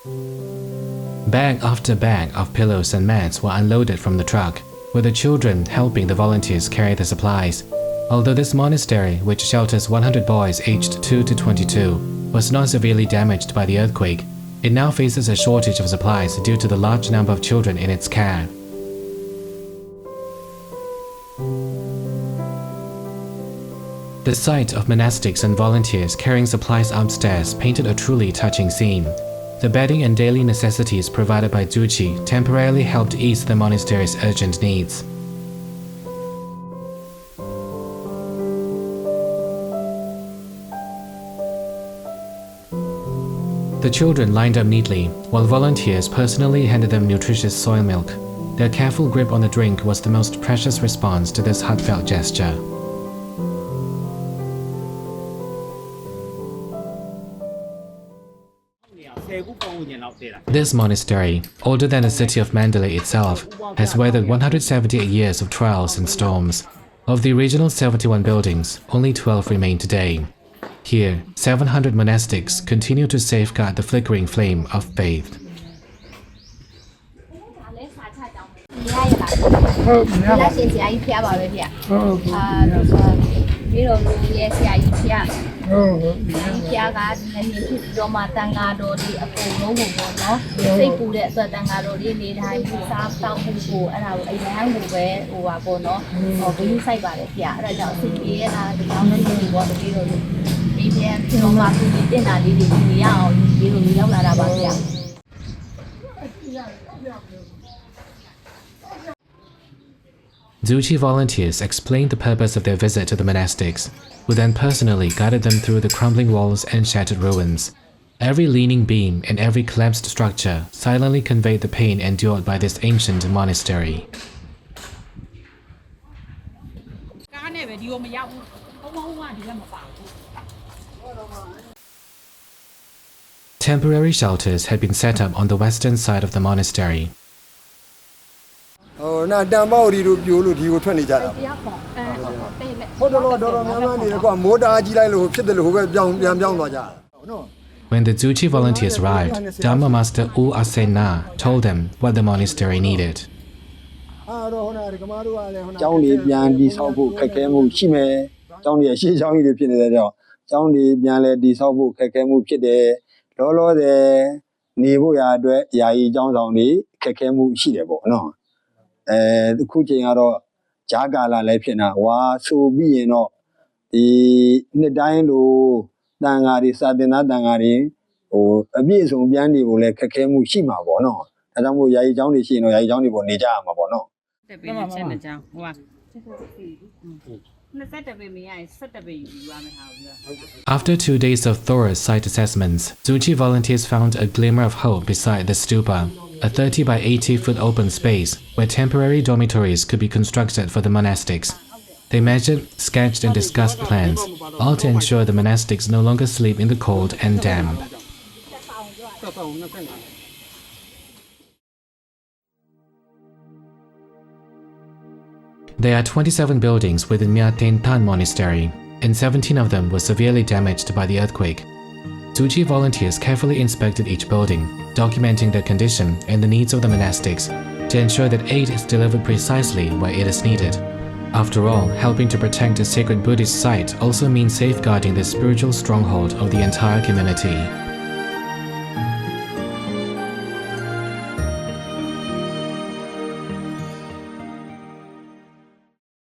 Bag after bag of pillows and mats were unloaded from the truck, with the children helping the volunteers carry the supplies. Although this monastery, which shelters 100 boys aged 2 to 22, was not severely damaged by the earthquake, it now faces a shortage of supplies due to the large number of children in its care. The sight of monastics and volunteers carrying supplies upstairs painted a truly touching scene. The bedding and daily necessities provided by Tzu Chi temporarily helped ease the monastery's urgent needs. The children lined up neatly, while volunteers personally handed them nutritious soy milk. Their careful grip on the drink was the most precious response to this heartfelt gesture. This monastery, older than the city of Mandalay itself, has weathered 178 years of trials and storms. Of the original 71 buildings, only 12 remain today. Here, 700 monastics continue to safeguard the flickering flame of faith. Tzu Chi volunteers explained the purpose of their visit to the monastics, who then personally guided them through the crumbling walls and shattered ruins. Every leaning beam and every collapsed structure silently conveyed the pain endured by this ancient monastery. Temporary shelters had been set up on the western side of the monastery. When the Tzu Chi volunteers arrived, Dharma Master U Asena told them what the monastery needed. After 2 days of thorough site assessments, Tzu Chi volunteers found a glimmer of hope beside the stupa, a 30 by 80-foot open space where temporary dormitories could be constructed for the monastics. They measured, sketched and discussed plans, all to ensure the monastics no longer sleep in the cold and damp. There are 27 buildings within Mya Thein Tan Monastery, and 17 of them were severely damaged by the earthquake. Tzu Chi volunteers carefully inspected each building, documenting their condition and the needs of the monastics to ensure that aid is delivered precisely where it is needed. After all, helping to protect a sacred Buddhist site also means safeguarding the spiritual stronghold of the entire community.